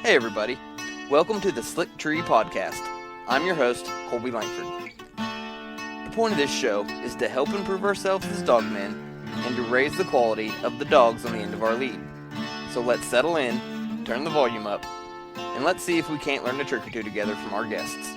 Hey everybody, welcome to the Slick Tree Podcast. I'm your host, Colby Langford. The point of this show is to help improve ourselves as dogmen and to raise the quality of the dogs on the end of our lead. So let's settle in, turn the volume up, and let's see if we can't learn a trick or two together from our guests.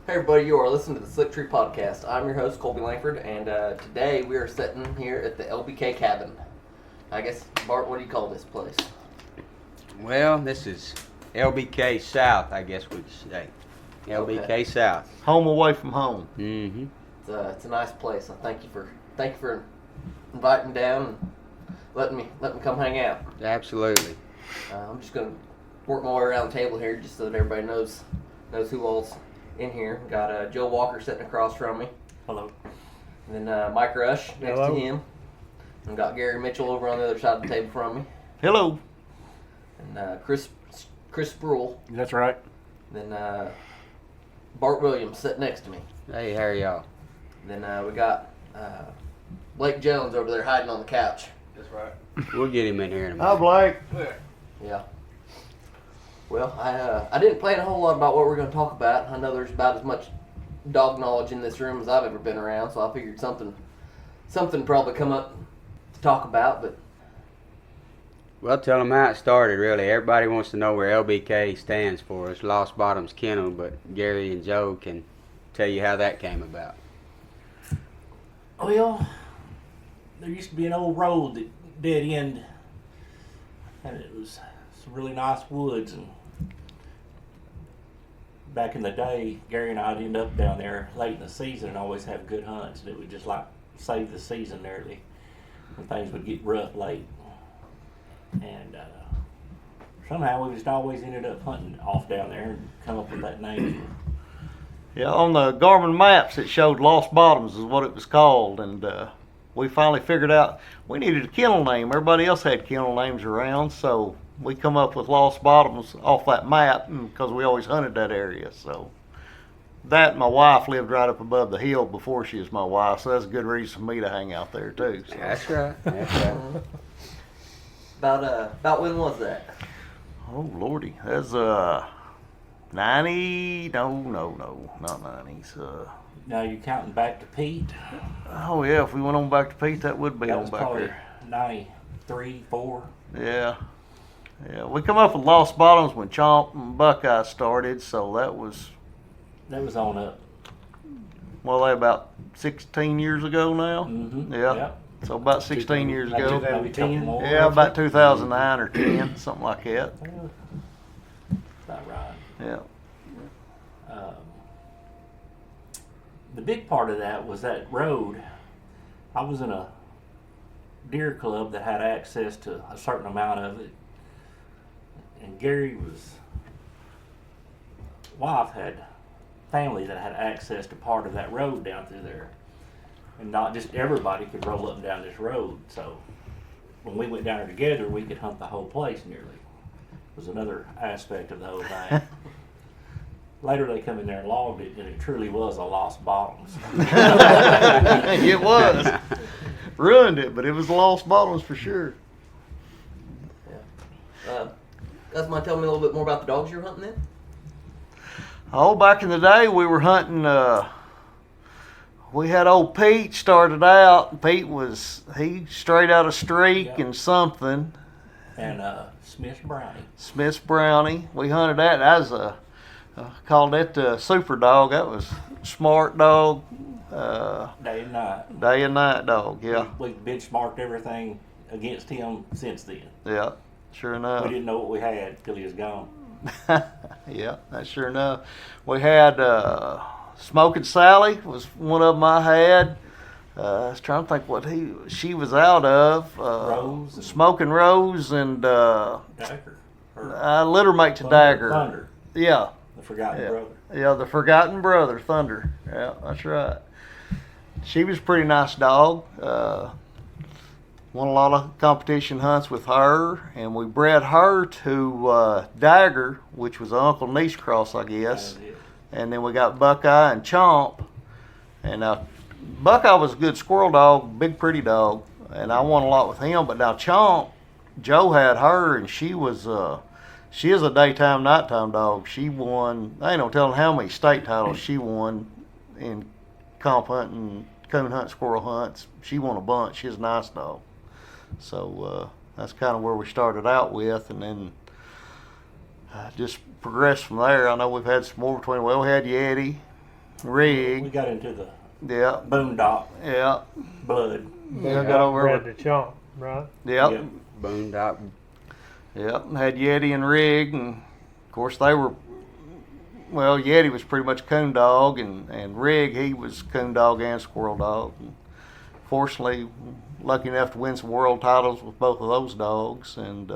Hey everybody, you are listening to the Slick Tree Podcast. I'm your host, Colby Langford, and today we are sitting here at the LBK cabin. I guess, Bart, what do you call this place? Well, this is LBK South, I guess we could say. LBK Okay. South. Home away from home. Mm-hmm. It's a nice place. So thank you for inviting me down and letting me come hang out. Absolutely. I'm just gonna work my way around the table here just so that everybody knows who all's in here. Got Joe Walker sitting across from me. Hello. And then Mike Rush next Hello. to him. And got Gary Mitchell over on the other side of the table from me. Hello. And Chris Spruell. That's right. Then Bart Williams sitting next to me. Hey, how are y'all? Then we got Blake Jones over there hiding on the couch. That's right. We'll get him in here in a Hi, minute. Blake. Yeah. Well, I didn't plan a whole lot about what we're going to talk about. I know there's about as much dog knowledge in this room as I've ever been around, so I figured something probably come up to talk about. But Well, tell them how it started, really. Everybody wants to know where LBK stands for. It's Lost Bottoms Kennel, but Gary and Joe can tell you how that came about. Well, there used to be an old road that dead end, and it was some really nice woods. And back in the day, Gary and I'd end up down there late in the season and always have good hunts, and it would just like save the season nearly when things would get rough late. And somehow we just always ended up hunting off down there and come up with that name. Yeah, on the Garmin maps it showed Lost Bottoms is what it was called, and we finally figured out we needed a kennel name. Everybody else had kennel names around, so we come up with Lost Bottoms off that map because we always hunted that area. So that, my wife lived right up above the hill before she was my wife, so that's a good reason for me to hang out there too. So. That's right. That's right. about when was that? Oh lordy, that's 90? No, not 90s. Now you're counting back to Pete. Oh yeah, if we went on back to Pete, that would be That on was back probably there. 93, 4. Yeah, we come up with Lost Bottoms when Chomp and Buckeye started, so that was on up. well, they about 16 years ago now. Mm-hmm. Yeah, Yep. so about 16 years ago. Maybe a couple more. Yeah, about 2009 or 10, something like that. About right. Yeah. The big part of that was that road. I was in a deer club that had access to a certain amount of it, and Gary's wife had family that had access to part of that road down through there, and not just everybody could roll up and down this road. So when we went down there together, we could hunt the whole place nearly. It was another aspect of the whole thing. Later they come in there and logged it, and it truly was a Lost Bottoms. It was. Ruined it, but it was Lost Bottoms for sure. Yeah. Guys, mind telling me a little bit more about the dogs you were hunting then? Oh, back in the day, we were hunting. We had old Pete started out. Pete he straight out of Streak Yep. and something. And Smith's Brownie. Smith's Brownie. We hunted that. That was called that the super dog. That was smart dog. Day and night. Day and night dog. Yeah, We benchmarked everything against him since then. yeah. Sure We enough. didn't know what we had till he was gone. Yeah, that's sure enough. We had Smoking Sally was one of them I had. I was trying to think what she was out of. Rose and- Smoking Rose and Dagger. I let her make to Dagger. Thunder. Yeah, The Forgotten Yeah. Brother. yeah, the Forgotten Brother, Thunder. Yeah, that's right. She was a pretty nice dog. won a lot of competition hunts with her, and we bred her to Dagger, which was an uncle niece cross, I guess. And then we got Buckeye and Chomp. And Buckeye was a good squirrel dog, big pretty dog, and I won a lot with him. But now Chomp, Joe had her, and she is a daytime, nighttime dog. She won, I ain't no telling how many state titles she won in comp hunting, coon hunt, squirrel hunts. She won a bunch. She's a nice dog. So that's kind of where we started out with, and then just progressed from there. I know we've had some more between. Well, we had Yeti, Rig. We got into the Yeah. boondock Yeah. blood. Yeah, got over Bred with. the chomp, right? Yep. Yep. Boondock. Yep. Had Yeti and Rig, and of course they were. Well, Yeti was pretty much coon dog, and Rig, he was coon dog and squirrel dog. And fortunately, lucky enough to win some world titles with both of those dogs, and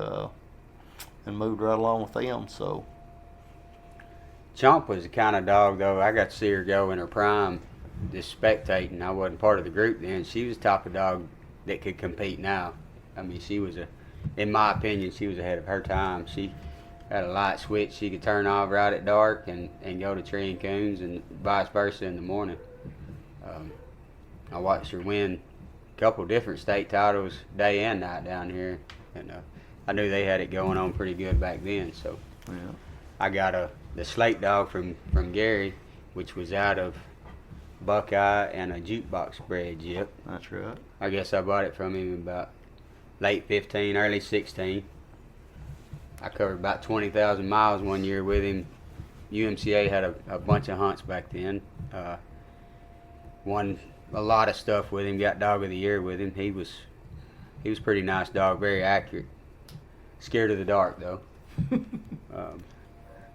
moved right along with them. So Chomp was the kind of dog, though, I got to see her go in her prime, just spectating. I wasn't part of the group then. She was the type of dog that could compete now. I mean, she was in my opinion, she was ahead of her time. She had a light switch she could turn off right at dark and go to treeing coons, and vice versa in the morning. I watched her win a couple different state titles day and night down here, and I knew they had it going on pretty good back then. So yeah. I got the slate dog from Gary, which was out of Buckeye and a jukebox bred Jip. That's right. I guess I bought it from him about late 15, early 16. I covered about 20,000 miles one year with him. UMCA had a bunch of hunts back then. Won a lot of stuff with him. Got dog of the year with him. He was a pretty nice dog, very accurate. Scared of the dark though.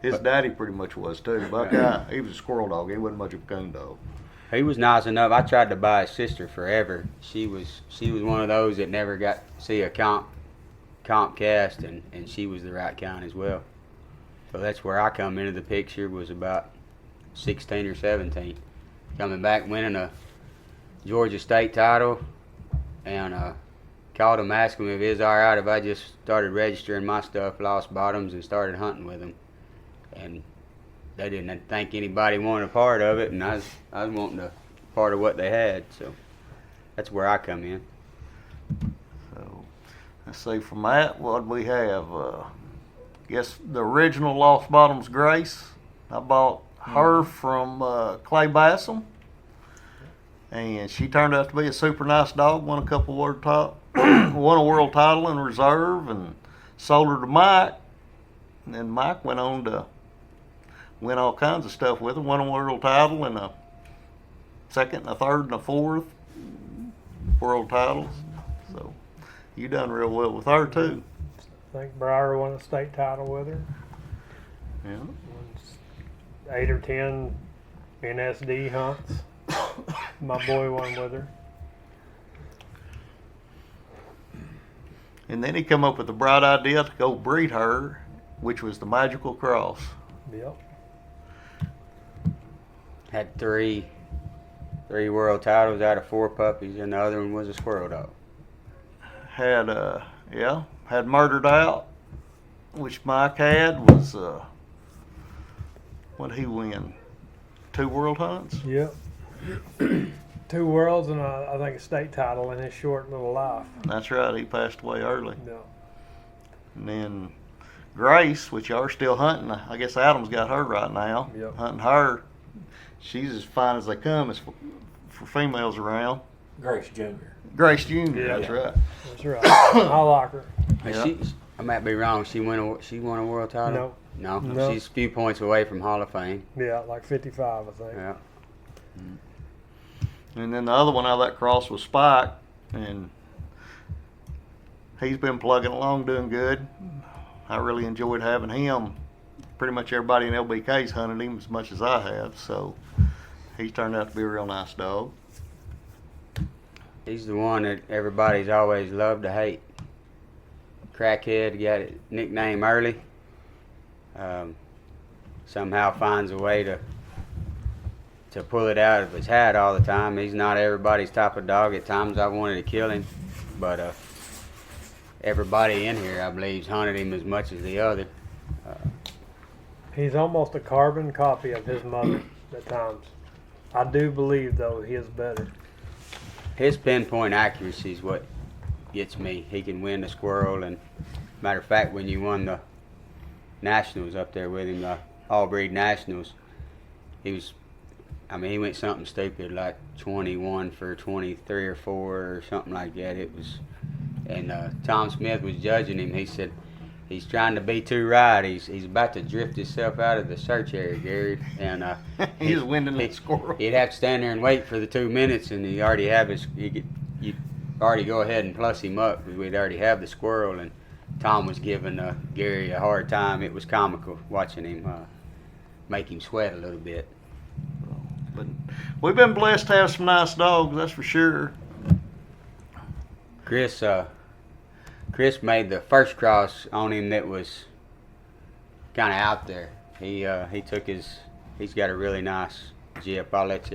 His daddy pretty much was too. Buckeye, he was a squirrel dog. He wasn't much of a coon dog. He was nice enough. I tried to buy his sister forever. She was one of those that never got to see a comp cast, and she was the right kind as well. So that's where I come into the picture, was about 16 or 17. Coming back, winning a Georgia state title, and called him, asked him if it was all right if I just started registering my stuff, lost bottoms, and started hunting with him. And they didn't think anybody wanted a part of it, and I was wanting a part of what they had. So that's where I come in. So let's see, from that, what we have? Guess the original Lost Bottoms Grace. I bought her from Clay Bassam, and she turned out to be a super nice dog. Won a couple won a world title in reserve, and sold her to Mike. And then Mike went on to win all kinds of stuff with her. Won a world title and a second, a third, and a fourth world titles. So you done real well with her too. I think Briar won a state title with her. Yeah. 8 or 10 NSD hunts. My boy won with her. And then he come up with the bright idea to go breed her, which was the Magical Cross. Yep. Had three world titles out of 4 puppies, and the other one was a squirrel dog. Had Murdered Out, which Mike had, was what did he win? 2 world hunts? Yep. 2 worlds and I think a state title in his short little life. That's right, he passed away early. No. And then Grace, which y'all are still hunting. I guess Adam's got her right now. Yep. Hunting her. She's as fine as they come as for females around. Grace Jr. Grace Jr. Yeah. That's right. That's right. I like her. Hey, I might be wrong. She won a world title. No. No. She's a few points away from Hall of Fame. Yeah, like 55, I think. Yeah. And then the other one out of that cross was Spike, and he's been plugging along, doing good. I really enjoyed having him. Pretty much everybody in LBK's hunted him as much as I have, so he's turned out to be a real nice dog. He's the one that everybody's always loved to hate. Crackhead, got a nickname early. Somehow finds a way to pull it out of his hat all the time. He's not everybody's type of dog. At times I wanted to kill him, but everybody in here, I believe's hunted him as much as the other. He's almost a carbon copy of his mother at times. I do believe, though, he is better. His pinpoint accuracy is what gets me. He can win the squirrel, and matter of fact, when you won the nationals up there with him, the all breed nationals, he went something stupid like 21 for 23 or 4 or something like that. It was, and Tom Smith was judging him. He said, he's trying to be too right. He's about to drift himself out of the search area, Gary. And He's winning the squirrel. He'd have to stand there and wait for the 2 minutes, and you already go ahead and plus him up because we'd already have the squirrel. And Tom was giving Gary a hard time. It was comical watching him make him sweat a little bit. But we've been blessed to have some nice dogs, that's for sure. Chris made the first cross on him that was kind of out there. He's got a really nice jip. I'll let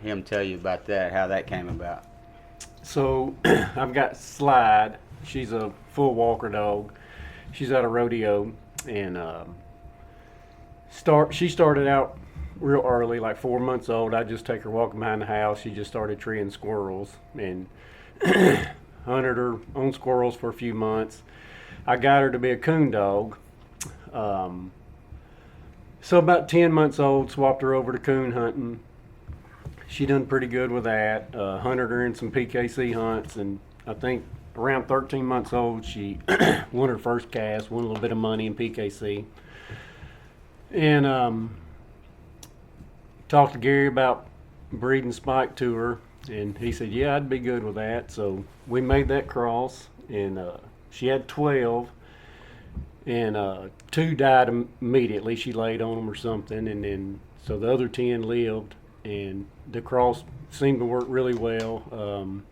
him tell you about that, how that came about. So I've got Slide. She's a full walker dog. She's at a rodeo, and she started out real early, like 4 months old. I just take her walking behind the house. She just started treeing squirrels and hunted her on squirrels for a few months. I got her to be a coon dog. So about 10 months old, swapped her over to coon hunting. She done pretty good with that. Hunted her in some PKC hunts, and I think around 13 months old, she won her first cast, won a little bit of money in PKC. And talked to Gary about breeding Spike to her, and he said, yeah, I'd be good with that. So we made that cross, and she had 12, and 2 died immediately. She laid on them or something, and then so the other 10 lived, and the cross seemed to work really well.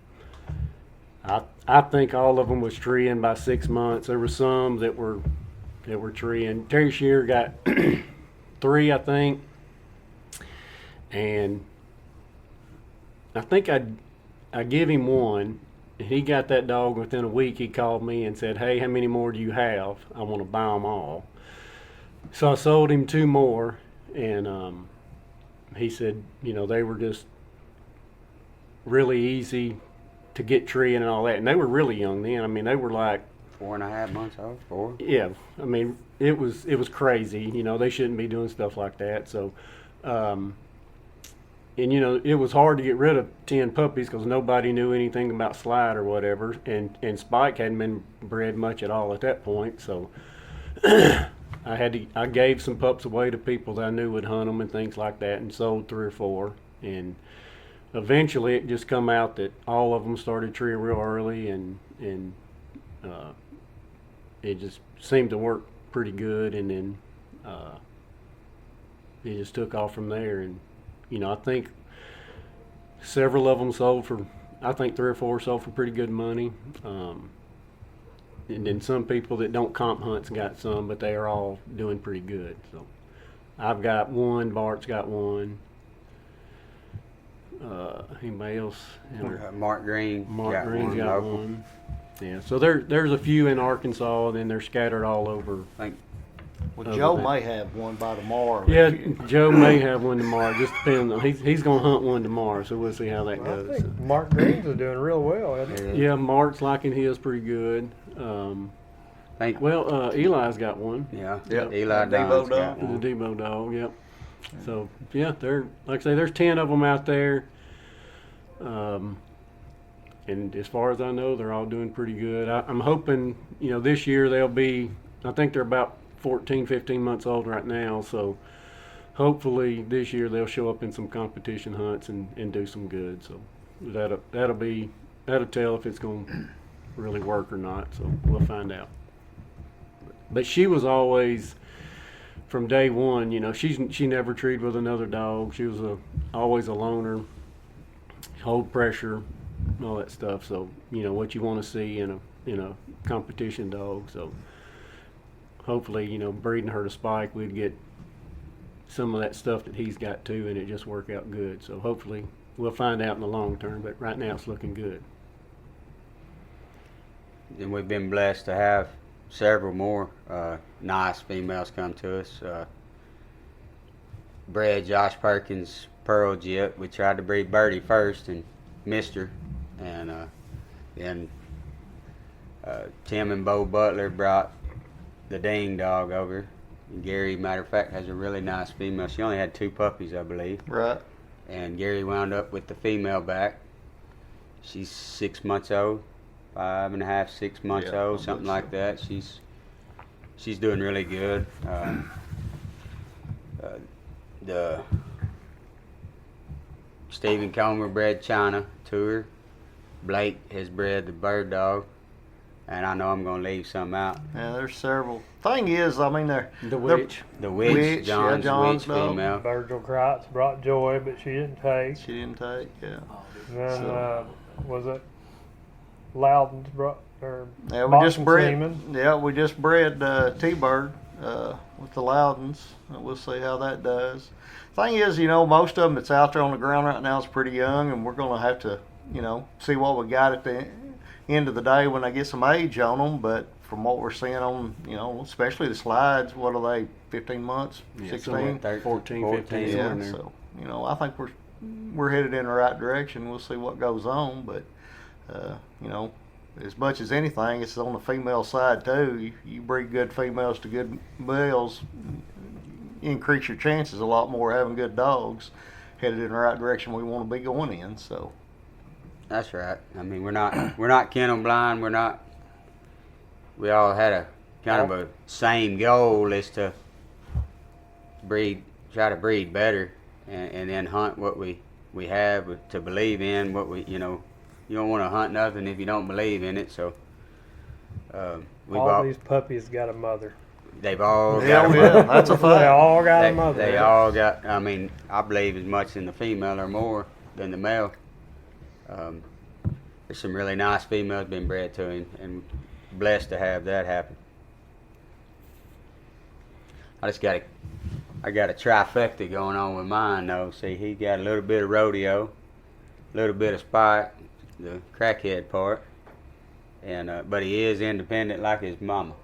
I think all of them was treeing by 6 months. There were some that were treeing. Terry Shear got 3, I think, and I think I give him 1. He got that dog within a week. He called me and said, hey, how many more do you have? I want to buy them all. So I sold him 2 more, and he said, they were just really easy to get treeing and all that. And they were really young then. I mean, they were like 4.5 months old, 4. Yeah, I mean, it was crazy. They shouldn't be doing stuff like that. So, and it was hard to get rid of 10 puppies because nobody knew anything about Slide or whatever, and Spike hadn't been bred much at all at that point. So, I gave some pups away to people that I knew would hunt them and things like that, and sold 3 or 4. And eventually, it just come out that all of them started treeing real early, and it just seemed to work pretty good. And then it just took off from there. And I think several of them sold for, I think 3 or 4 sold for pretty good money. And then some people that don't comp hunts got some, but they are all doing pretty good. So I've got 1, Bart's got 1. Anybody else? Mark Green. Mark Green's got 1. Yeah, so there's a few in Arkansas, and they're scattered all over. Well, Joe may have one by tomorrow. Yeah, Joe may have one tomorrow. Just depends on he's gonna hunt one tomorrow, so we'll see how that goes. I think Mark Greens is doing real well, isn't he? Yeah, Mark's liking his pretty good. Eli's got one. Yeah, Yep. Eli Don's got The one. Debo dog. Yep. So yeah, they're like I say, there's 10 of them out there. And as far as I know, they're all doing pretty good. I'm hoping, this year they'll be, I think they're about 14, 15 months old right now. So hopefully this year they'll show up in some competition hunts and do some good. So that'll tell if it's going to really work or not. So we'll find out. But she was always, from day one, she never treed with another dog. She was always a loner, hold pressure, all that stuff. So what you want to see in a competition dog. So hopefully breeding her to Spike, we'd get some of that stuff that he's got too, and it just work out good. So hopefully we'll find out in the long term. But right now it's looking good. and we've been blessed to have several more nice females come to us. Bred Josh Perkins Pearl Jip. We tried to breed Birdie first and missed her, and then Tim and Bo Butler brought the Ding dog over. And Gary, matter of fact, has a really nice female. She only had 2 puppies, I believe. Right. And Gary wound up with the female back. She's 6 months old, 5.5, 6 months old, something like that. She's doing really good. The Stephen Comer bred China to her. Blake has bred the bird dog, and I know I'm gonna leave some out. Yeah, there's several. Thing is, I mean, The witch. The witch, John's John's witch dog. female. Virgil Kreitz brought Joy, but she didn't take. She didn't take. Yeah. Then was it Loudon's brought or Yeah, we just Boxing bred. Seaman? Yeah, we just bred T-Bird with the Loudons. We'll see how that does. Thing is, most of them that's out there on the ground right now is pretty young, and we're going to have to, see what we got at the end of the day when they get some age on them. But from what we're seeing on, especially the slides, what are they, 15 months, 16? 14, 15. Yeah, in there. so, I think we're headed in the right direction. We'll see what goes on, but, as much as anything, it's on the female side too. You breed good females to good males, increase your chances a lot more having good dogs headed in the right direction we want to be going in. So That's right. I mean, we're not kennel blind. We all had a kind of a same goal, is to try to breed better, and then hunt what we have to believe in. What you don't want to hunt nothing if you don't believe in it. So All these puppies got a mother. They've all yeah, got a yeah, mother. that's a They fact. all got They, a mother. they all got. I mean, I believe as much in the female or more than the male. There's some really nice females been bred to him, and blessed to have that happen. I got a trifecta going on with mine though. See, he got a little bit of rodeo, a little bit of spike, the crackhead part, and but he is independent like his mama.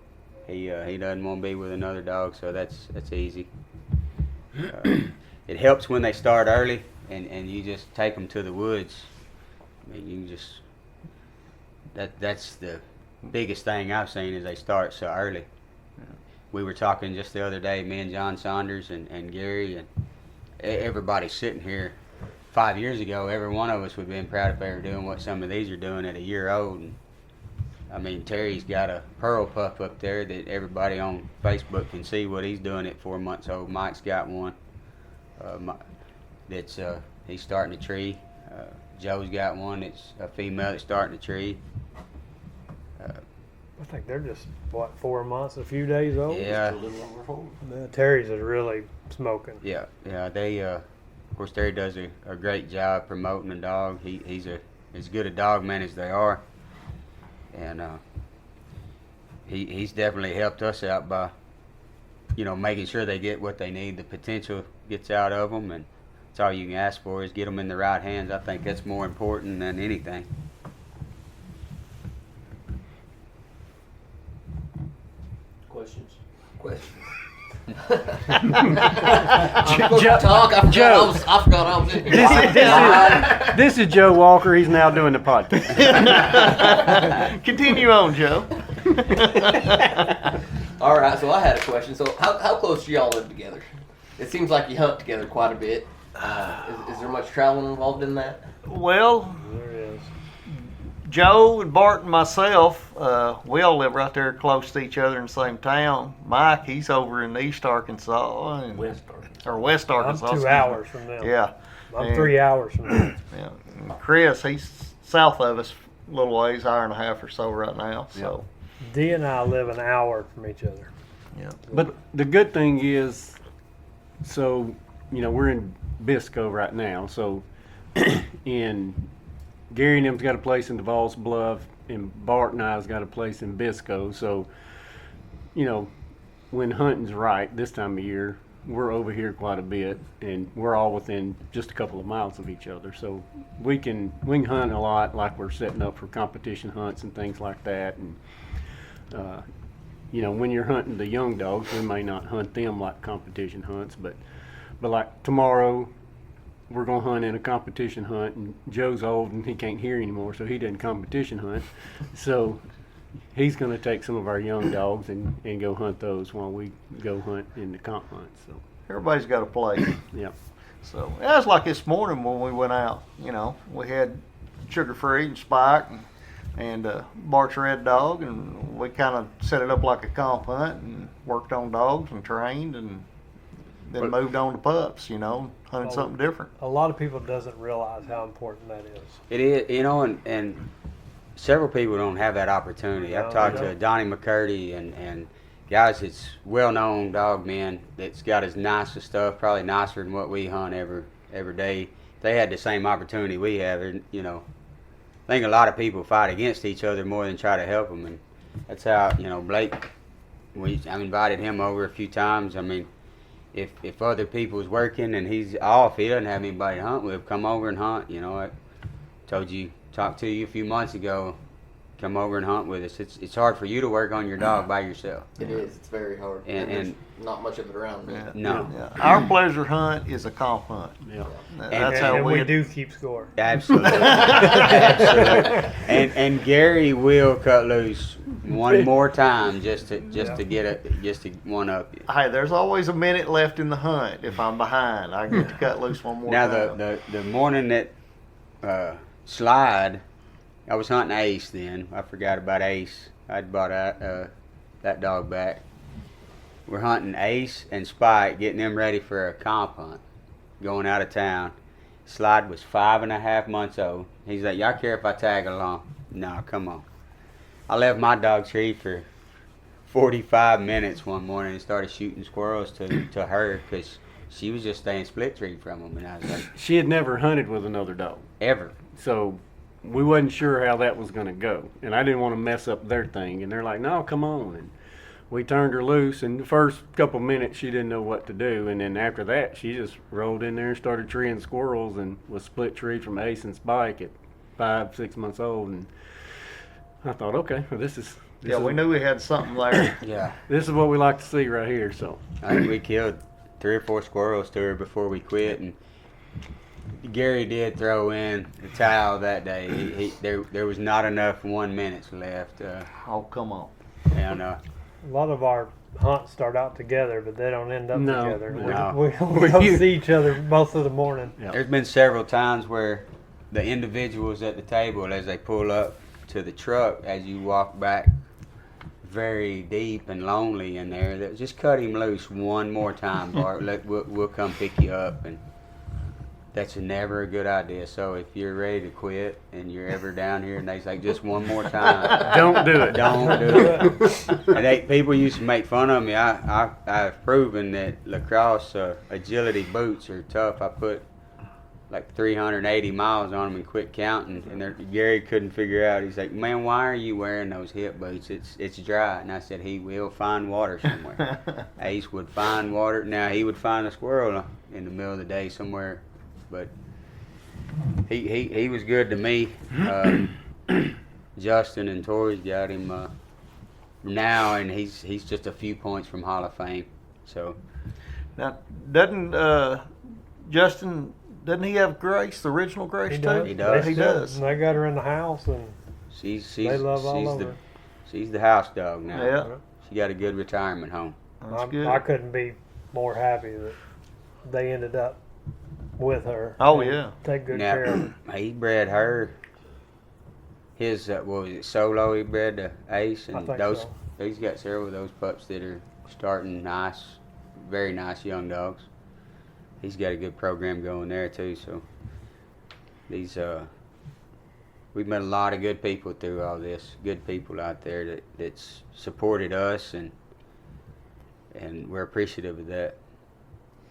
He doesn't want to be with another dog, so that's easy. It helps when they start early, and you just take them to the woods. I mean, that's the biggest thing I've seen, is they start so early. We were talking just the other day, me and John Saunders and Gary, and everybody sitting here 5 years ago, every one of us would have been proud if they were doing what some of these are doing at a year old. And I mean, Terry's got a pearl pup up there that everybody on Facebook can see what he's doing at 4 months old. Mike's got one that's he's starting a tree. Joe's got one that's a female that's starting a tree. I think they're just 4 months, a few days old. Yeah. Just a little over 4. Terry's is really smoking. Yeah. They of course Terry does a great job promoting the dog. He's as good a dog man as they are, and he's definitely helped us out by making sure they get what they need. The potential gets out of them, and that's all you can ask for, is get them in the right hands. I think that's more important than anything. Questions? I forgot I was in here. This is Joe Walker. He's now doing the podcast. Continue on, Joe. All right, so I had a question. So how close do y'all live together? It seems like you hunt together quite a bit. Is there much traveling involved in that? Well, There is. Joe and Bart and myself, we all live right there close to each other in the same town. Mike, he's over in East Arkansas West Arkansas. or West I'm Arkansas. 2 excuse me. hours from them. Yeah. I'm And- 3 hours from them. Yeah. And Chris, he's south of us a little ways, hour and a half or so right now. So, Dee and I live an hour from each other. yeah. But the good thing is, so, we're in Bisco right now. So, in Gary and them's got a place in DeVos Bluff, and Bart and I's got a place in Bisco. So, when hunting's right this time of year, we're over here quite a bit, and we're all within just a couple of miles of each other. So we can hunt a lot, like we're setting up for competition hunts and things like that. And when you're hunting the young dogs, we may not hunt them like competition hunts, but like tomorrow, we're gonna hunt in a competition hunt, and Joe's old and he can't hear anymore, so he doesn't competition hunt. So he's gonna take some of our young dogs and go hunt those while we go hunt in the comp hunt. So Everybody's got a place. yeah. So yeah, it's like this morning when we went out. We had Sugar Free and Spike and Bart's Red Dog, and we kind of set it up like a comp hunt and worked on dogs and trained, and then moved on to pups. Hunting something different. A lot of people doesn't realize how important that is. It is, and several people don't have that opportunity. I've talked to Donnie McCurdy and guys that's well-known dog men that's got as nice of stuff, probably nicer than what we hunt every day. They had the same opportunity we have. I think a lot of people fight against each other more than try to help them, and that's how Blake. I've invited him over a few times. I mean, if other people's working and he's off, he doesn't have anybody to hunt with, come over and hunt. I talked to you a few months ago, come over and hunt with us. It's hard for you to work on your dog by yourself. It is. It's very hard. And there's not much of it around. Yeah. No. Yeah. Our pleasure hunt is a comp hunt. Yeah. That's how And we do keep score. Absolutely. Absolutely. And Gary will cut loose one more time just to one up you. Hey, there's always a minute left in the hunt. If I'm behind, I get to cut loose one more Now time. the morning that Slide, I was hunting Ace then. I forgot about Ace. I'd bought that dog back. We're hunting Ace and Spike, getting them ready for a comp hunt, going out of town. Slide was 5.5 months old. He's like, y'all care if I tag along? No, come on. I left my dog tree for 45 minutes one morning and started shooting squirrels to her because she was just staying split tree from them. And I was like, She had never hunted with another dog, ever. so we wasn't sure how that was going to go, and I didn't want to mess up their thing. And they're like, "No, come on!" And we turned her loose. And the first couple minutes, she didn't know what to do, and then after that, she just rolled in there and started treeing squirrels, and was split tree from Ace and Spike at 5-6 months old. And I thought, okay, well, this is we knew we had something there. Yeah. this is what we like to see right here. So I think we killed 3 or 4 squirrels to her before we quit, and Gary did throw in the towel that day. There was not enough 1 minutes left. Oh, come on. And A lot of our hunts start out together, but they don't end up No, together. no. We don't see each other most of the morning. yeah. there's been several times where the individuals at the table, as they pull up to the truck, as you walk back very deep and lonely in there, that just cut him loose one more time, Bart. We'll come pick you up. And that's never a good idea. So if you're ready to quit and you're ever down here and they say just one more time, Don't do it. don't do it. And people used to make fun of me. I've proven that lacrosse agility boots are tough. I put like 380 miles on them and quit counting. And Gary couldn't figure out. He's like, "Man, why are you wearing those hip boots? It's dry." And I said, "He will find water somewhere." Ace would find water. Now he would find a squirrel in the middle of the day somewhere. But he was good to me. Justin and Tori's got him now, and he's just a few points from Hall of Fame. So Now, doesn't Justin? Doesn't he have Grace, the original Grace He too? does. He does. He They still- does. They got her in the house, and she's they love all over her. she's the house dog now. Yeah, She got a good retirement home. that's good. I couldn't be more happy that they ended up with her. Oh, and yeah. Take good care of her. Now he bred her. His what was it, Solo? He bred the Ace, I and think those. so. He's got several of those pups that are starting nice, very nice young dogs. He's got a good program going there too. So these we've met a lot of good people through all this. Good people out there that's supported us, and we're appreciative of that.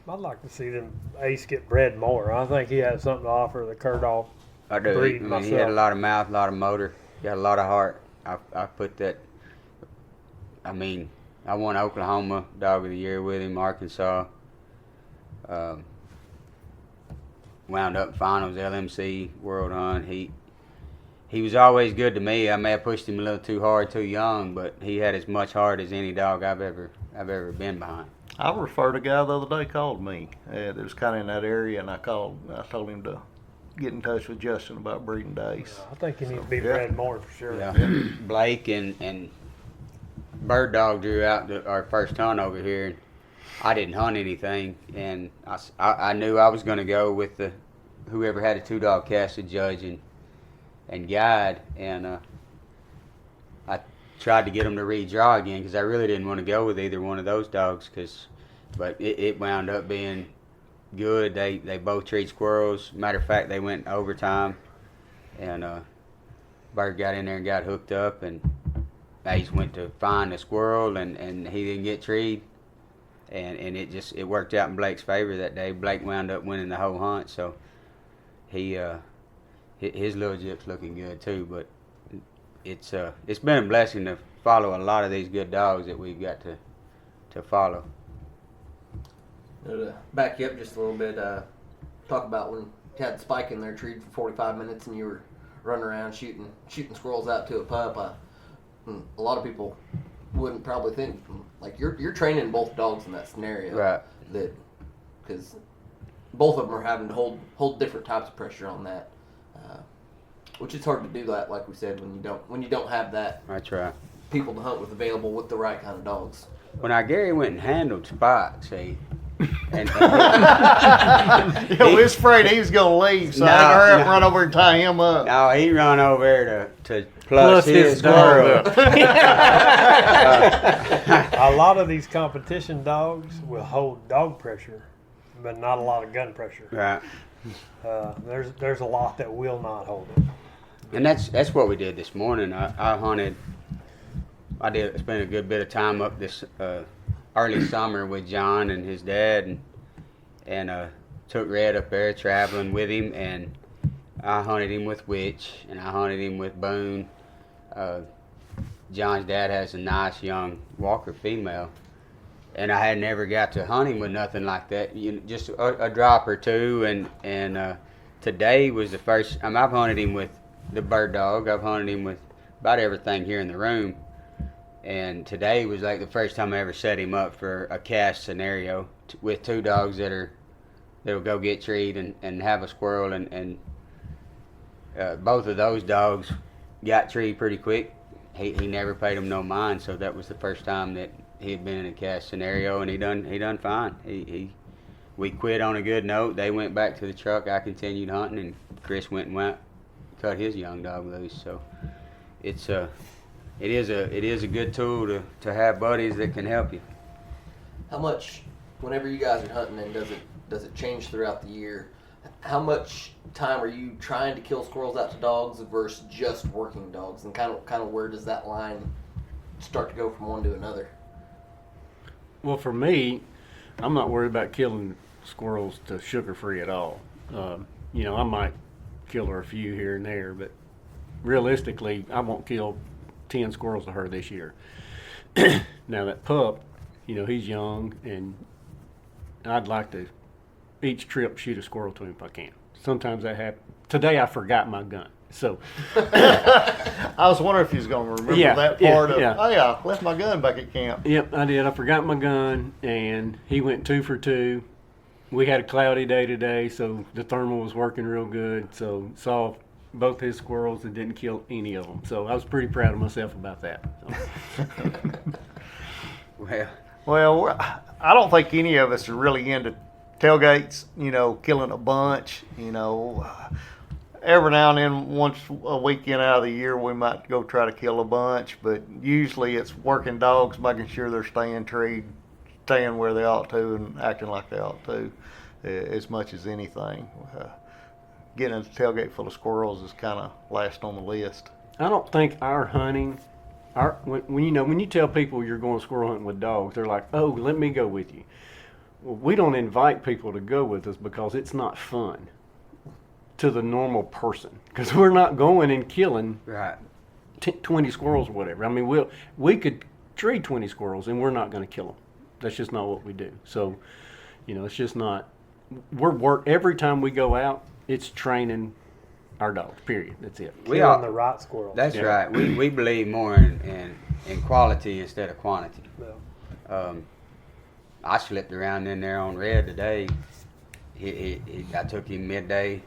I'd like to see them Ace get bred more. I think he has something to offer the Kurdoff. I do. Breed He had myself. a lot of mouth, a lot of motor. He had a lot of heart. I put that. I mean, I won Oklahoma Dog of the Year with him, Arkansas. Wound up in finals, LMC, World Hunt. He was always good to me. I may have pushed him a little too hard, too young, but he had as much heart as any dog I've ever been behind. I referred a guy the other day called me. That was kind of in that area, and I told him to get in touch with Justin about breeding days. I think he needs to be bred more for sure. Yeah. Blake and Bird Dog drew out our first hunt over here, and I didn't hunt anything, and I knew I was going to go with whoever had a 2-dog cast to judge and guide, and I tried to get them to redraw again because I really didn't want to go with either one of those dogs, but it wound up being good. They both treat squirrels. Matter of fact, they went overtime, and Bird got in there and got hooked up, and Ace went to find a squirrel, and he didn't get treed. And it worked out in Blake's favor that day. Blake wound up winning the whole hunt, so his little jip's looking good too. But it's been a blessing to follow a lot of these good dogs that we've got to follow. To back you up just a little bit, talk about when you had Spike in there treated for 45 minutes and you were running around shooting squirrels out to a pup. A lot of people wouldn't probably think, like, you're training both dogs in that scenario, Right? That because both of them are having to hold different types of pressure on that, which is hard to do that, like we said, when you don't have that. That's right. People to hunt with available with the right kind of dogs. When Gary went and handled Spike, see, and We was afraid he was going to leave, so I had to hurry up and run over and tie him up. no, he run over there to plus his dog. squirrel. A lot of these competition dogs will hold dog pressure, but not a lot of gun pressure. Right. There's a lot that will not hold it. And that's what we did this morning. I hunted. I did spend a good bit of time up this early summer with John and his dad, and took Red up there traveling with him, and I hunted him with Witch, and I hunted him with Boone. John's dad has a nice young Walker female, and I had never got to hunt him with nothing like that. Just a drop or two, and today was the first. I've hunted him with the Bird Dog. I've hunted him with about everything here in the room, and today was like the first time I ever set him up for a cast scenario with 2 dogs that'll go get treed and have a squirrel, and both of those dogs got treed pretty quick. He never paid them no mind, so that was the first time that he had been in a cast scenario, and he done fine. We quit on a good note. They went back to the truck. I continued hunting, and Chris went and cut his young dog loose. So it is a good tool to have buddies that can help you. How much, whenever you guys are hunting, and does it change throughout the year? How much time are you trying to kill squirrels out to dogs versus just working dogs, and kind of where does that line start to go from one to another? Well, for me, I'm not worried about killing squirrels to sugar free at all. I might kill her a few here and there, but realistically, I won't kill 10 squirrels to her this year. Now that pup, he's young, and I'd like to each trip shoot a squirrel to him if I can. Sometimes that happens. Today I forgot my gun, so I was wondering if he was going to remember that part of, oh yeah, I left my gun back at camp. Yep, I did. I forgot my gun, and he went 2 for 2. We had a cloudy day today, so the thermal was working real good, so saw both his squirrels and didn't kill any of them. So I was pretty proud of myself about that. So. Well, I don't think any of us are really into tailgates, killing a bunch, every now and then, once a weekend out of the year, we might go try to kill a bunch, but usually it's working dogs, making sure they're staying treed, staying where they ought to, and acting like they ought to, as much as anything. Getting a tailgate full of squirrels is kind of last on the list. I don't think our hunting, when you tell people you're going squirrel hunting with dogs, they're like, oh, let me go with you. Well, we don't invite people to go with us because it's not fun to the normal person, because we're not going and killing 20 squirrels or whatever. I mean, we could tree 20 squirrels and we're not going to kill them. That's just not what we do. So, it's just not every time we go out, it's training our dogs. Period. That's it. We Killing all, the right squirrels. that's Yeah. right. We believe more in quality instead of quantity. Yeah. I slipped around in there on Red today. I took him midday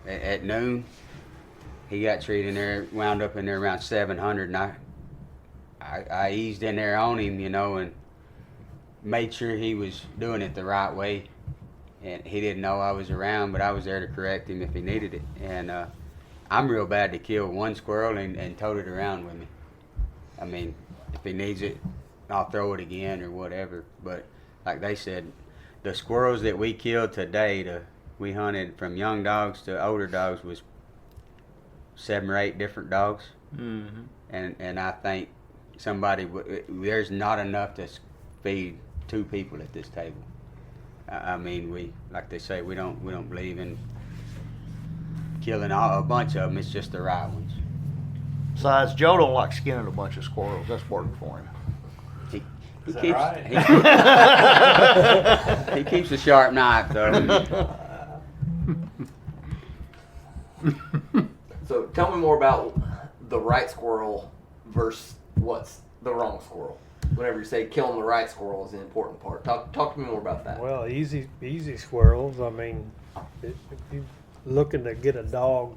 at noon. He got treated in there, wound up in there around 700, and I eased in there on him, and made sure he was doing it the right way. And he didn't know I was around, but I was there to correct him if he needed it. And I'm real bad to kill one squirrel and tote it around with me. I mean, if he needs it, I'll throw it again or whatever. But like they said, the squirrels that we killed today, we hunted from young dogs to older dogs, was 7 or 8 different dogs. Mm-hmm. And I think there's not enough to feed 2 people at this table. I mean, like they say, we don't believe in killing a bunch of them. It's just the right ones. Besides, Joe don't like skinning a bunch of squirrels. That's working for him. He Is that keeps right? he keeps a sharp knife though. So tell me more about the right squirrel versus what's the wrong squirrel. Whenever you say killing the right squirrel is the important part. Talk to me more about that. Well, easy squirrels. I mean, if you're looking to get a dog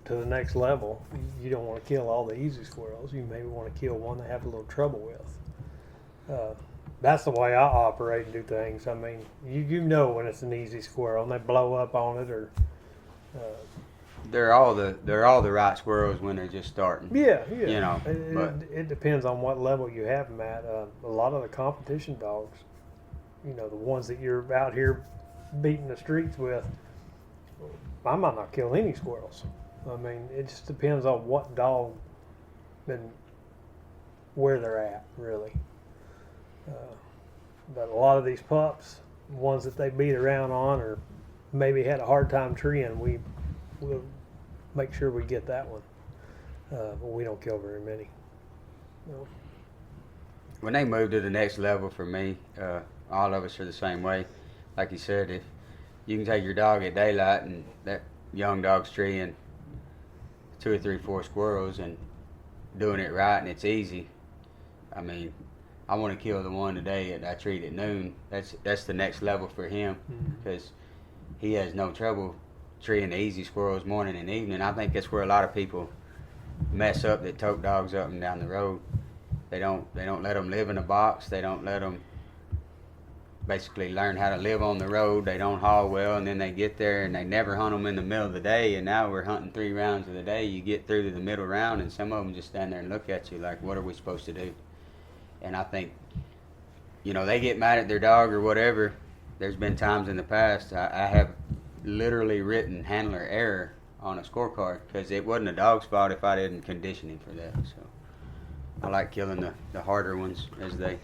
to the next level, you don't want to kill all the easy squirrels. You maybe want to kill one they have a little trouble with. That's the way I operate and do things. I mean, you know when it's an easy squirrel and they blow up on it or. They're all the right squirrels when they're just starting. Yeah. It depends on what level you have them at. A lot of the competition dogs, the ones that you're out here beating the streets with, I might not kill any squirrels. I mean, it just depends on what dog and where they're at, really. But a lot of these pups, ones that they beat around on or maybe had a hard time treeing, we'll make sure we get that one. But we don't kill very many. No. When they move to the next level for me, all of us are the same way. Like you said, if you can take your dog at daylight and that young dog's treeing 2 or 3, 4 squirrels and doing it right and it's easy, I mean, I want to kill the one today that I treat at noon. That's the next level for him because he has no trouble treeing the easy squirrels morning and evening. I think that's where a lot of people mess up that tote dogs up and down the road. They don't let them live in a box. They don't let them basically learn how to live on the road. They don't haul well, and then they get there and they never hunt them in the middle of the day. And now we're hunting 3 rounds of the day. You get through to the middle round, and some of them just stand there and look at you like, "What are we supposed to do?" And I think, they get mad at their dog or whatever. There's been times in the past I have literally written handler error on a scorecard because it wasn't a dog's fault if I didn't condition him for that. So I like killing the harder ones as they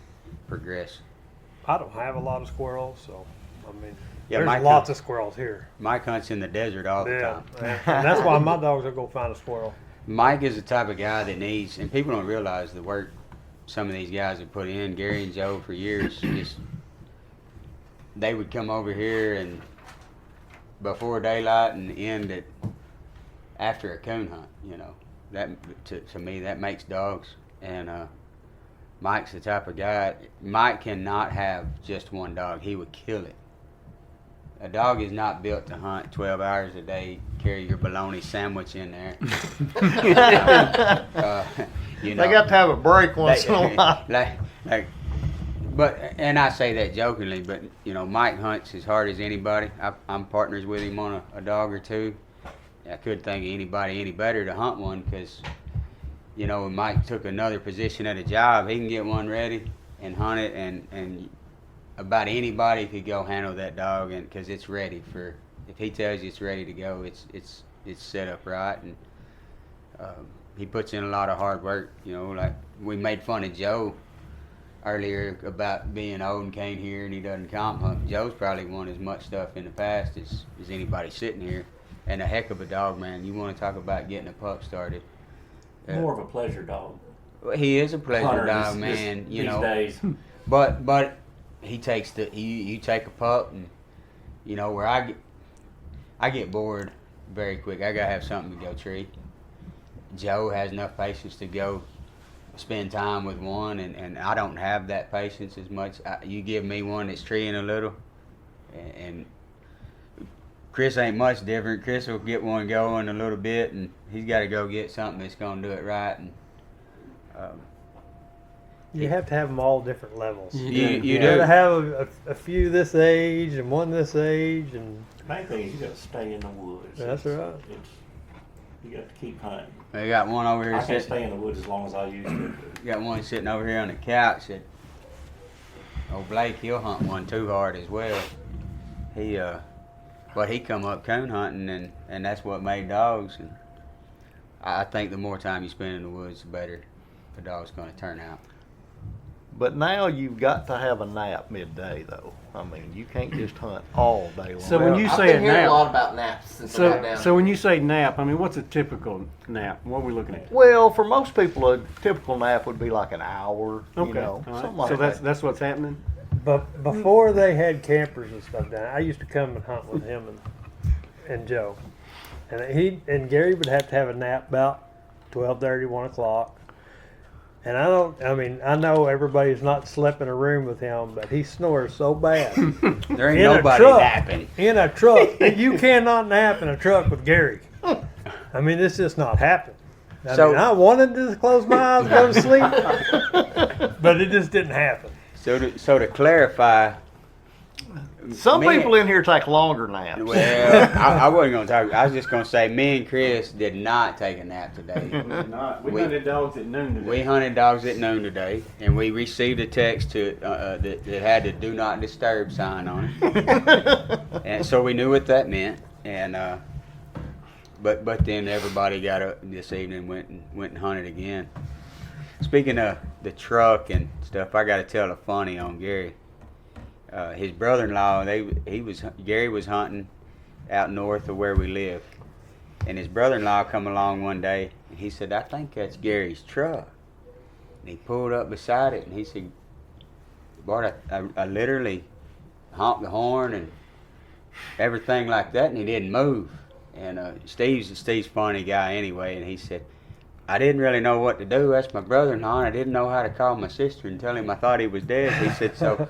progress. I don't have a lot of squirrels, so I mean, Yeah, there's Mike lots hunts- of squirrels here. Mike hunts in the desert all the time. And that's why my dogs will go find a squirrel. Mike is the type of guy that needs, and people don't realize the work some of these guys have put in. Gary and Joe for years, they would come over here and before daylight and end at after a coon hunt. That to me that makes dogs. And Mike's the type of guy. Mike cannot have just one dog. He would kill it. A dog is not built to hunt 12 hours a day, carry your bologna sandwich in there. They got to have a break once in a while. And I say that jokingly, but Mike hunts as hard as anybody. I'm partners with him on a dog or 2. I couldn't think of anybody any better to hunt one because, when Mike took another position at a job, he can get one ready and hunt it, and about anybody could go handle that dog, and because it's ready for. If he tells you it's ready to go, it's set up right, and he puts in a lot of hard work. Like we made fun of Joe earlier about being old and can't hear and he doesn't comp hunt. Joe's probably won as much stuff in the past as anybody sitting here, and a heck of a dog, man. You want to talk about getting a pup started? More of a pleasure dog. He is a pleasure Hunter dog, is- man. these days. But he takes you take a pup and you know, where I get bored very quick. I gotta have something to go tree. Joe has enough patience to go spend time with one, and I don't have that patience as much. You give me one that's treeing a little, and Chris ain't much different. Chris will get one going a little bit, and he's got to go get something that's going to do it right. And You have to have them all different levels. you You do. got to have a few this age and one this age, and The main thing is you got to stay in the woods. That's right. You got to keep hunting. We got one over here I can't sitting. stay in the woods as long as I used to. Got one sitting over here on the couch. That old Blake, he'll hunt one too hard as well. But he come up coon hunting, and that's what made dogs. And I think the more time you spend in the woods, the better the dog's going to turn out. But now you've got to have a nap midday, though. I mean, you can't just hunt all day long. So when you I've say been a hearing a lot nap, about naps since I got down. so when you say nap, I mean, what's a typical nap? What are we looking at? Well, for most people, a typical nap would be like an hour, Okay, you know, all right. something like So that. that's what's happening. but before they had campers and stuff down, I used to come and hunt with him and Joe, and Gary would have to have a nap about 12:30, 1 o'clock. And I know everybody's not slept in a room with him, but he snores so bad. There ain't In a nobody truck. napping. In a truck. You cannot nap in a truck with Gary. I mean, it's just not happening. I wanted to close my eyes and go to sleep, but it just didn't happen. So to clarify, Some me- people in here take longer naps. well, I wasn't going to talk. I was just going to say, me and Chris did not take a nap today. We hunted dogs at noon today. We hunted dogs at noon today, and we received a text that had the "Do Not Disturb" sign on it, and so we knew what that meant. And but then everybody got up this evening, and went and hunted again. Speaking of the truck and stuff, I got to tell a funny on Gary. His brother-in-law, Gary was hunting out north of where we live, and his brother-in-law come along one day, and he said, "I think that's Gary's truck." And he pulled up beside it, and he said, "Bart, I literally honked the horn and everything like that, and he didn't move." And Steve's a funny guy anyway, and he said, "I didn't really know what to do. That's my brother-in-law, and I didn't know how to call my sister and tell him I thought he was dead." He said, "So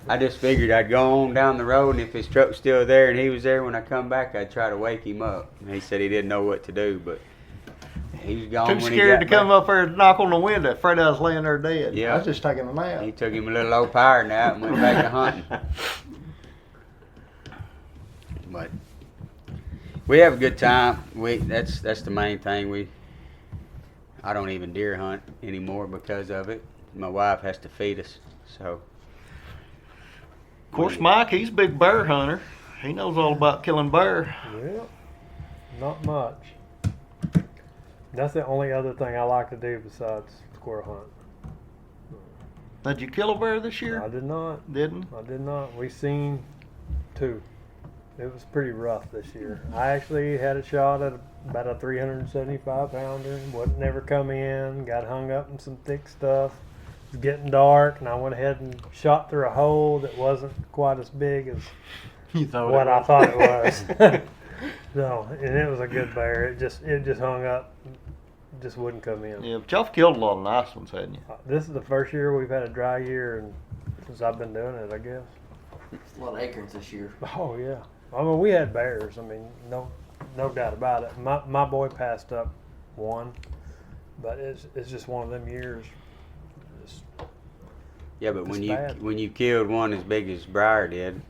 I just figured I'd go on down the road, and if his truck's still there and he was there when I come back, I'd try to wake him up." And he said he didn't know what to do, but he was gone Too when he scared got to come back. up there and knock on the window, afraid I was laying there dead. Yeah. I was just taking a nap. He took him a little low power nap and went back to hunting. But we have a good time. That's the main thing. I don't even deer hunt anymore because of it. My wife has to feed us, so. Of course, Mike, he's a big bear hunter. He knows all about killing bear. Well, not much. That's the only other thing I like to do besides squirrel hunt. Did you kill a bear this year? I did not. Didn't? I did not. We seen 2. It was pretty rough this year. I actually had a shot at about a 375 pounder. Wouldn't never come in. Got hung up in some thick stuff. It was getting dark, and I went ahead and shot through a hole that wasn't quite as big as You thought what it I was. thought it was. No, and it was a good bear. It just hung up. Just wouldn't come in. Yeah, but y'all have killed a lot of nice ones, hadn't you? This is the first year we've had a dry year, and since I've been doing it, I guess. It's a lot of acorns this year. Oh yeah. I mean, we had bears. I mean, no doubt about it. My boy passed up one, but it's just one of them years. Yeah, but It's bad. when you killed one as big as Briar did,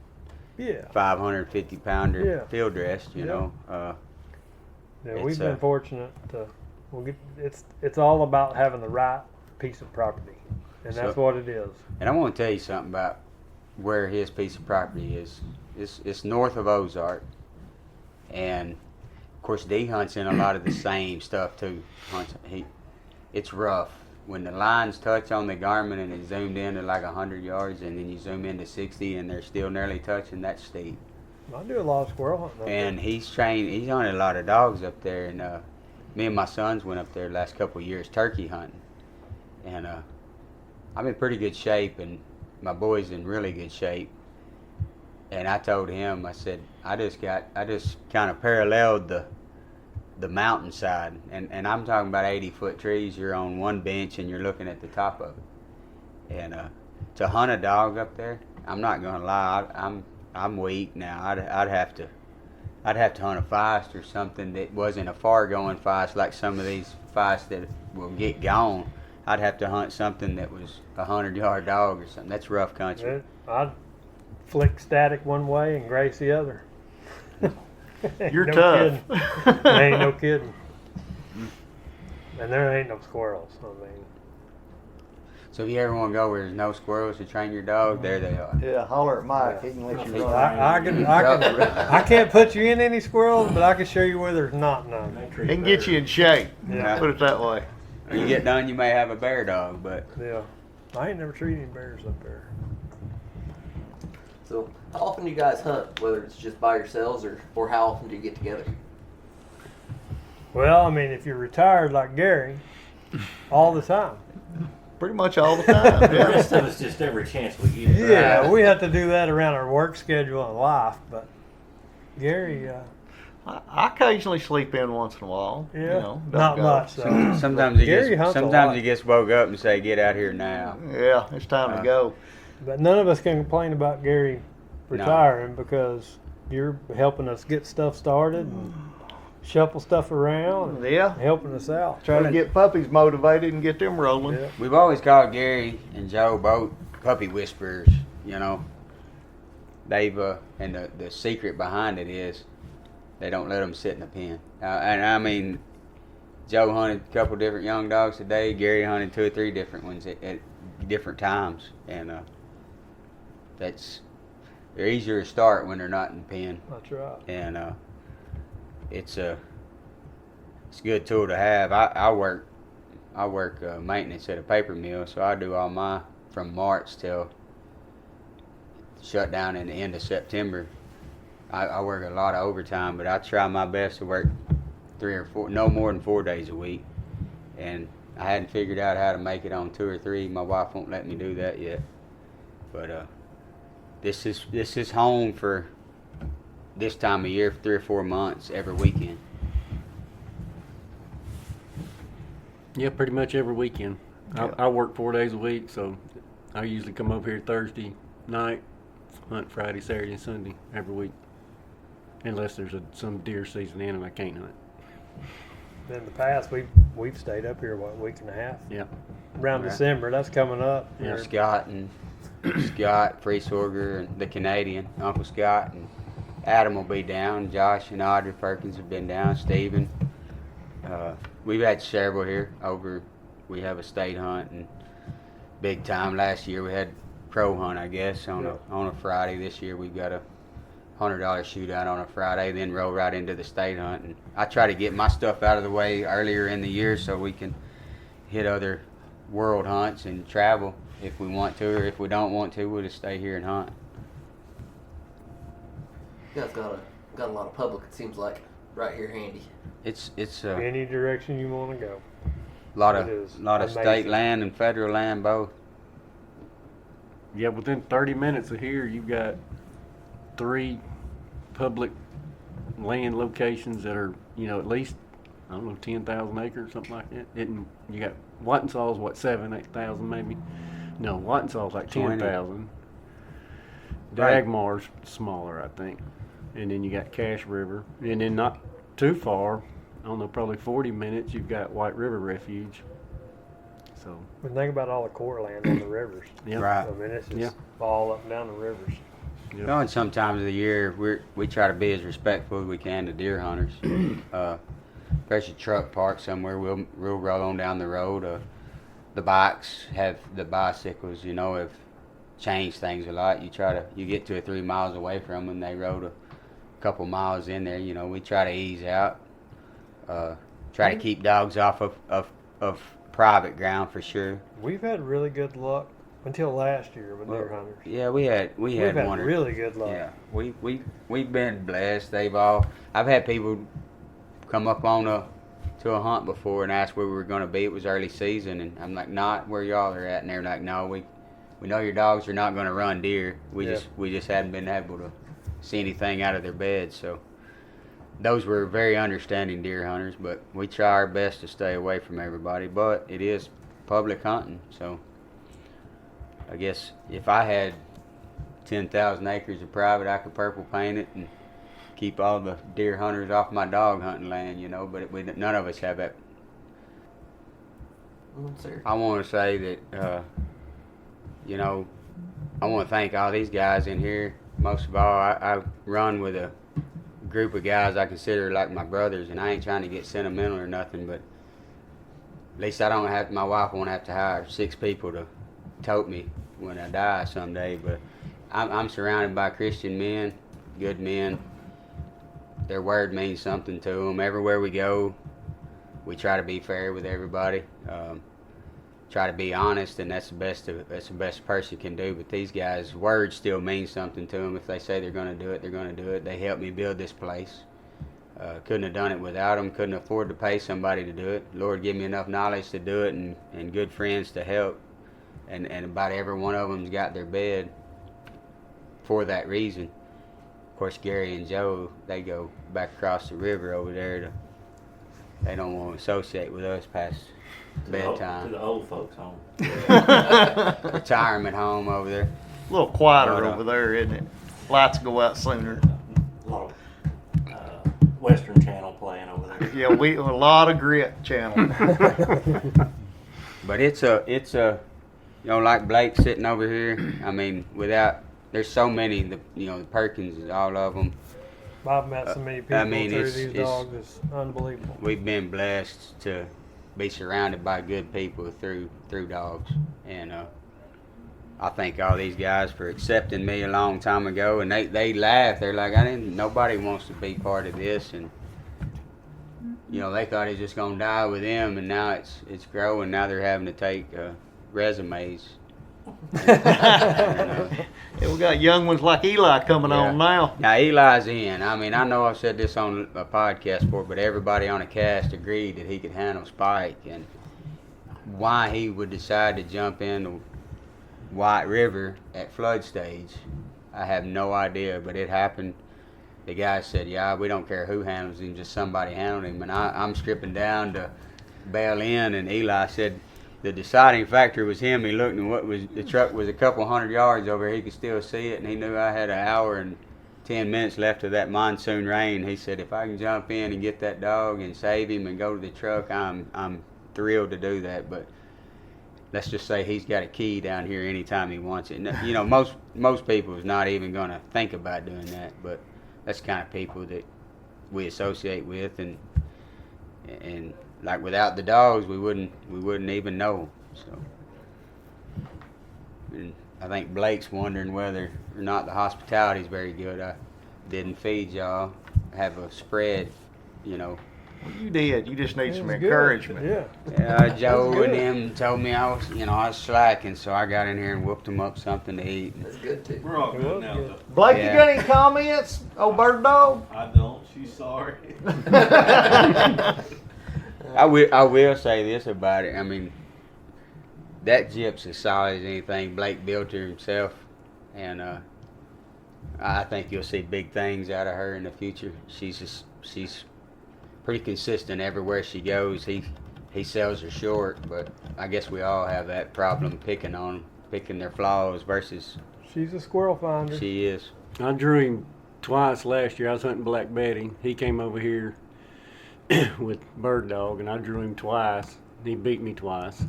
Yeah. 550 pounder Yeah. field dressed, you Yeah. know. Yeah, we've It's, been fortunate to. It's all about having the right piece of property, and that's So- what it is. And I want to tell you something about where his piece of property is. It's north of Ozark, and of course D hunts in a lot of the same stuff too. It's rough when the lines touch on the Garmin and it's zoomed in to like 100 yards, and then you zoom into 60 and they're still nearly touching. That's steep. I do a lot of squirrel hunting. up And there. he's hunted a lot of dogs up there, and me and my sons went up there the last couple of years turkey hunting, and I'm in pretty good shape, and my boy's in really good shape. And I told him, I said, I just kind of paralleled the mountainside, and I'm talking about 80-foot trees. You're on one bench and you're looking at the top of it. And to hunt a dog up there, I'm not gonna lie, I'm weak now. I'd have to hunt a feist or something that wasn't a far going feist like some of these feists that will get gone. I'd have to hunt something that was a 100-yard dog or something. That's rough country. I'd flick static one way and Grace the other. You're No tough. kidding. There ain't no kidding. And there ain't no squirrels. I mean, So if you ever want to go where there's no squirrels to train your dog, there they are. Yeah, holler at Mike. He can let you run. I can't put you in any squirrels, but I can show you where there's not none. He can get you in shape. Yeah. Put it that way. When you get done, you may have a bear dog, but Yeah. I ain't never treated any bears up there. So, how often do you guys hunt? Whether it's just by yourselves or how often do you get together? Well, I mean, if you're retired like Gary, all the time. Pretty much all the time. The Yeah. rest of us just every chance we get. Yeah, we have to do that around our work schedule and life, but Gary, I occasionally sleep in once in a while. yeah, You know, don't not go. much. So. sometimes he Gary hunts a lot. sometimes he gets woke up and say, "Get out here now." Yeah, it's time to go. But none of us can complain about Gary retiring because you're helping us get stuff started and shuffle stuff around and Yeah. helping us out. Trying to get puppies motivated and get them rolling. Yeah. We've always called Gary and Joe both puppy whisperers. You know, they've and the secret behind it is they don't let them sit in the pen. And I mean, Joe hunted a couple different young dogs today. Gary hunted 2 or 3 different ones at different times, and they're easier to start when they're not in the pen. That's right. And it's a good tool to have. I work maintenance at a paper mill, so I do all my from March till shut down in the end of September. I work a lot of overtime, but I try my best to work 3 or 4, no more than 4 days a week. And I hadn't figured out how to make it on 2 or 3. My wife won't let me do that yet. But this is home for this time of year for 3 or 4 months every weekend. Yeah, pretty much every weekend. Yeah. I work 4 days a week, so I usually come over here Thursday night, hunt Friday, Saturday, and Sunday every week. Unless there's some deer season in and I can't hunt. In the past, we've stayed up here, what, a week and a half? Yeah. Around Right. December, that's coming up. Yeah. Or- Scott, Freesorger, and the Canadian, Uncle Scott, and Adam will be down. Josh and Audrey Perkins have been down. Stephen. We've had several here over. We have a state hunt and big time. Last year we had pro hunt, I guess, on a Friday. This year we've got a $100 shootout on a Friday, then roll right into the state hunt. And I try to get my stuff out of the way earlier in the year so we can hit other world hunts and travel if we want to, or if we don't want to, we'll just stay here and hunt. You guys got a lot of public. It seems like right here handy. It's any direction you want to go. lot It of is state amazing. land and federal land both. Yeah, within 30 minutes of here, you've got 3 public land locations that are, at least, 10,000 acres, something like that. You got Wattensaw's, 8,000 maybe? No, Wattensaw's like 20. 10,000. Right. Dagmar's smaller, I think. And then you got Cache River. And then not too far, probably 40 minutes, you've got White River Refuge. So, But think about all the core land on the rivers. yeah. Right. I mean, it's just Yeah. all up and down the rivers. Yep. And sometimes of the year we try to be as respectful as we can to deer hunters. There's a truck parked somewhere, we'll roll on down the road. The bicycles, have changed things a lot. You get 2 or 3 miles away from them, they rode a couple miles in there. We try to ease out, try to keep dogs off of private ground for sure. We've had really good luck until last year with deer Well, hunters. Yeah, we had We've had one. really good luck. Yeah, we've been blessed. I've had people come up to a hunt before and ask where we were going to be. It was early season, and I'm like, not where y'all are at, and they're like, no, we know your dogs are not going to run deer. We Yeah. just hadn't been able to see anything out of their beds. So those were very understanding deer hunters, but we try our best to stay away from everybody. But it is public hunting, so I guess if I had 10,000 acres of private, I could purple paint it and keep all the deer hunters off my dog hunting land, you know. But none of us have that. Sir. I want to say that, you know, I want to thank all these guys in here. Most of all, I run with a group of guys I consider like my brothers, and I ain't trying to get sentimental or nothing, but at least I don't have, my wife won't have to hire 6 people to tote me when I die someday. But I'm surrounded by Christian men, good men. Their word means something to them. Everywhere we go, we try to be fair with everybody. Try to be honest, and that's the best a person can do. But these guys, words still mean something to them. If they say they're going to do it, they're going to do it. They helped me build this place. Couldn't have done it without them. Couldn't afford to pay somebody to do it. Lord, give me enough knowledge to do it, and good friends to help. And about every one of them's got their bed for that reason. Of course, Gary and Joe, they go back across the river over there. They don't want to associate with us past bedtime. To the old folks home. Retirement home over there. A little quieter But, over there, isn't it? Lights go out sooner. A lot of Western Channel playing over there. Yeah, a lot of grit channel. But it's a, you know, like Blake sitting over here. I mean, there's so many, the Perkins, all of them. I've met so many people I mean, through it's- these it's- dogs. It's unbelievable. We've been blessed to be surrounded by good people through dogs, and I thank all these guys for accepting me a long time ago. And they laugh. They're like, nobody wants to be part of this, and you know, they thought it was just gonna die with them, and now it's growing. Now they're having to take resumes. Yeah, we got young ones like Eli coming Yeah. on now. Now Eli's in. I mean, I know I've said this on a podcast before, but everybody on the cast agreed that he could handle Spike, and why he would decide to jump into White River at flood stage, I have no idea, but it happened. The guy said, "Yeah, we don't care who handles him, just somebody handle him." And I'm stripping down to bail in, and Eli said the deciding factor was him. He looked, and the truck was a couple hundred yards over. He could still see it, and he knew I had an hour and 10 minutes left of that monsoon rain. He said, "If I can jump in and get that dog and save him and go to the truck, I'm thrilled to do that." But let's just say he's got a key down here anytime he wants it. And, you know, most people is not even going to think about doing that, but that's the kind of people that we associate with, and like without the dogs, we wouldn't even know. So, and I think Blake's wondering whether or not the hospitality is very good. I didn't feed y'all. I have a spread, you know. Well, you did. You just need It some was good. encouragement. Yeah. Joe That's and good. them told me I was slacking, so I got in here and whooped them up something to eat. That's good too. We're all Well, good now, good. though. Blake, Yeah. you got any comments? Oh, bird dog. I don't. She's sorry. I will say this about it. I mean, that Gyp's as solid as anything. Blake built her himself, and I think you'll see big things out of her in the future. She's pretty consistent everywhere she goes. He sells her short, but I guess we all have that problem picking their flaws versus She's a squirrel finder. she is. I drew him twice last year. I was hunting Black Betty. He came over here with Bird Dog, and I drew him twice. He beat me twice.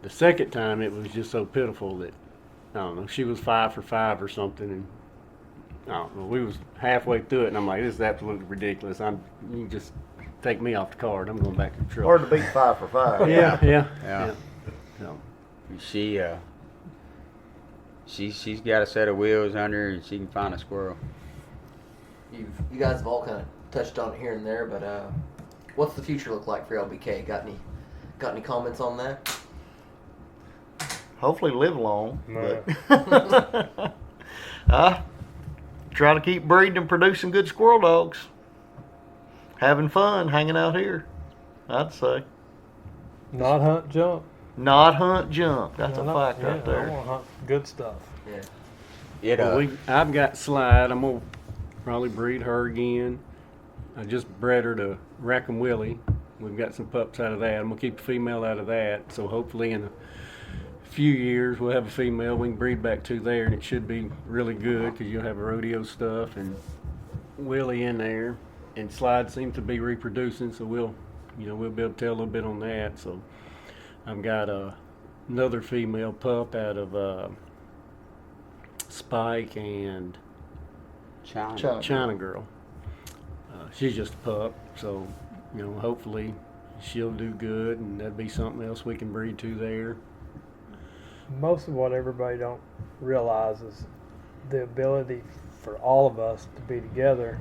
The second time, it was just so pitiful that, I don't know, she was 5 for 5 or something, and I don't know, we was halfway through it, and I'm like, this is absolutely ridiculous. You can just take me off the card. I'm going back to the truck. Hard to beat 5 for 5. Yeah. So, She's got a set of wheels under her, and she can find a squirrel. You guys have all kind of touched on it here and there, but what's the future look like for LBK? Got any comments on that? Hopefully live long. No. But, try to keep breeding and producing good squirrel dogs. Having fun hanging out here, I'd say. Not hunt jump. Not hunt junk. That's No, a no, fact yeah, right I there. want to hunt good stuff. Yeah. It I've got Slide. I'm gonna probably breed her again. I just bred her to Rackham Willie. We've got some pups out of that. I'm gonna keep the female out of that. So hopefully in a few years we'll have a female we can breed back to there, and it should be really good because you'll have a rodeo stuff and Willie in there. And Slide seems to be reproducing, so we'll be able to tell a little bit on that. So I've got another female pup out of Spike and China Girl. She's just a pup, so hopefully she'll do good, and that'd be something else we can breed to there. Most of what everybody don't realize is the ability for all of us to be together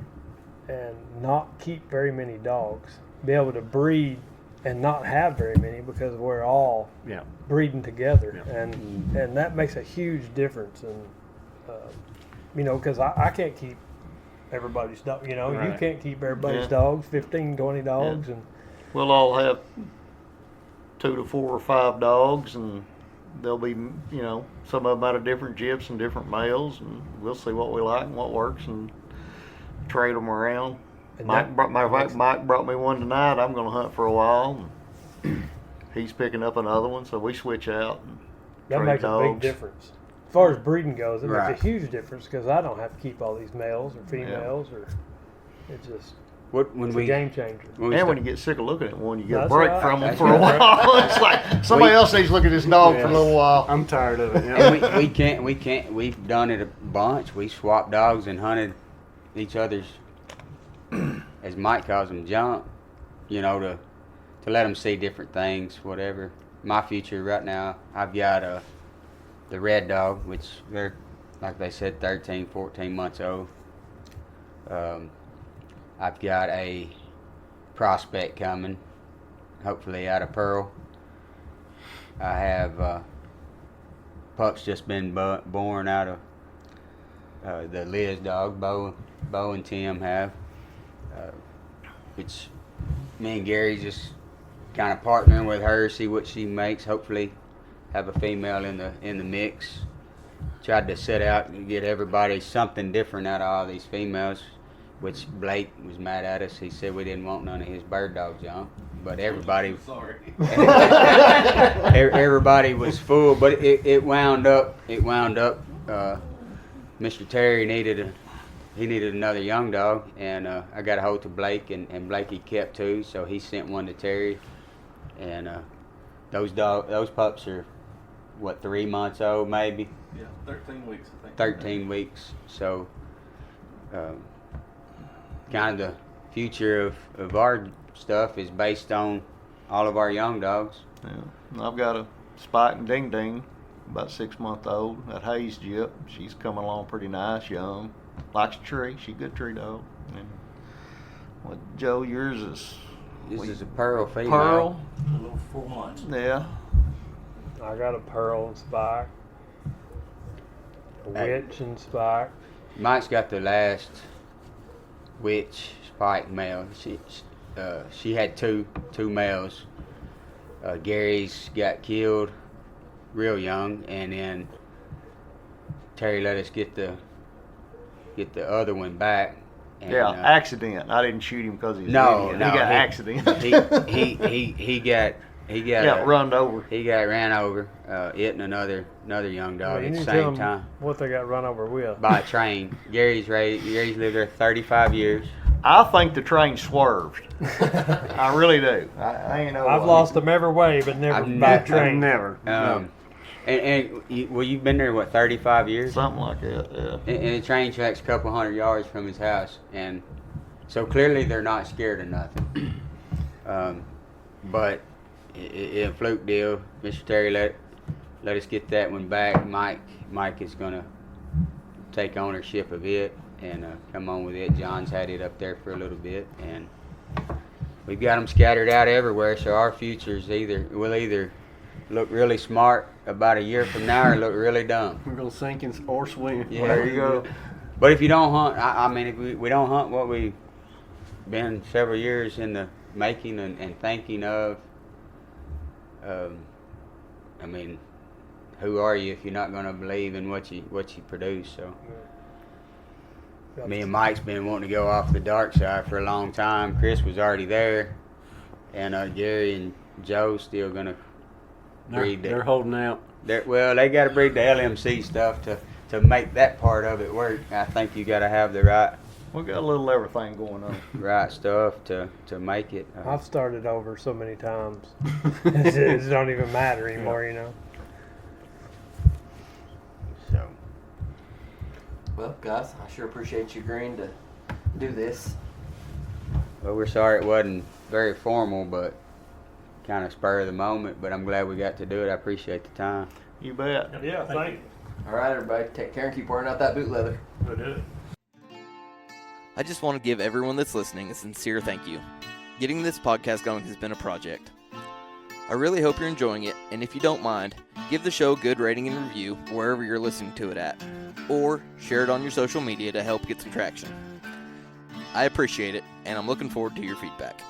and not keep very many dogs, be able to breed and not have very many because we're all breeding together, and that makes a huge difference. And because I can't keep everybody's dog. You Right. can't keep everybody's Yeah. dogs, 15, 20 dogs, and We'll all have 2 to 4 or 5 dogs, and they'll be, some of them out of different gyps and different males, and we'll see what we like and what works and trade them around. And Mike brought me one tonight. I'm going to hunt for a while. And he's picking up another one, so we switch out. And that trade makes dogs. a big difference. As far as breeding goes, it Right. makes a huge difference because I don't have to keep all these males or females, or it's just when it's we a game changer. when we And start- when you get sick of looking at one, you get a That's break right. from them That's for a right. while. It's like somebody else needs to look at this dog for a little while. I'm tired of it. and we can't. We've done it a bunch. We swapped dogs and hunted each other's, as Mike calls them, junk. To let them see different things, whatever. My future right now, I've got the red dog, which they're, like they said, 13, 14 months old. I've got a prospect coming, hopefully out of Pearl. I have pups just been born out of the Liz dog, Bo and Tim have, which me and Gary just kind of partnering with her, see what she makes. Hopefully, have a female in the mix. Tried to set out and get everybody something different out of all these females, which Blake was mad at us. He said we didn't want none of his bird dog junk, but everybody everybody was full. But it wound up. Mr. Terry needed another young dog, and I got a hold of Blake, and Blakey kept 2, so he sent one to Terry, and those pups are 3 months old maybe. Yeah, 13 weeks, I think. 13 weeks. So, kind of the future of our stuff is based on all of our young dogs. Yeah. And I've got a Spike and Ding Ding, about 6 months old. That Hayes Gyp, she's coming along pretty nice, young. Likes a tree. She's a good tree dog. And what, Joe, yours is This is a Pearl female. Pearl. A little 4 months. Yeah. I got a Pearl and Spike, a Hey. Witch and Spike. Mike's got the last Witch Spike male. She had two males. Gary's got killed real young, and then Terry let us get the other one back. And, Yeah, accident. I didn't shoot him because he's No, an idiot. no, He got he- accident. he got got run over. He got ran over, hitting another young dog You at need the to tell same 'em time what they got run over with. by a train. Gary's lived there 35 years. I think the train swerved. I really do. I ain't know. I've what. lost them every way, but never I've by never- train. Never. And you've been there 35 years, Something like that. Yeah. and the train track's a couple hundred yards from his house, and so clearly they're not scared of nothing. But in a fluke deal, Mr. Terry let us get that one back. Mike is gonna take ownership of it and come on with it. John's had it up there for a little bit, and we've got them scattered out everywhere. So our futures will either look really smart about a year from now or look really dumb. We're gonna sink or swim. Yeah. There you go. But if you don't hunt, I mean, if we don't hunt what we've been several years in the making and thinking of, I mean, who are you if you're not going to believe in what you produce? So, me and Mike's been wanting to go off the dark side for a long time. Chris was already there, and Gary and Joe still going to breed. They're holding out. Well, they got to breed the LMC stuff to make that part of it work. I think you got to have the right. We got a little everything going on. Right stuff to make it. I've started over so many times. It don't even matter anymore, you know. So. Well, guys, I sure appreciate you agreeing to do this. Well, we're sorry it wasn't very formal, but kind of spur of the moment. But I'm glad we got to do it. I appreciate the time. You bet. Yeah, thank you. All right, everybody, take care and keep wearing out that boot leather. We'll do it. I just want to give everyone that's listening a sincere thank you. Getting this podcast going has been a project. I really hope you're enjoying it, and if you don't mind, give the show a good rating and review wherever you're listening to it at, or share it on your social media to help get some traction. I appreciate it, and I'm looking forward to your feedback.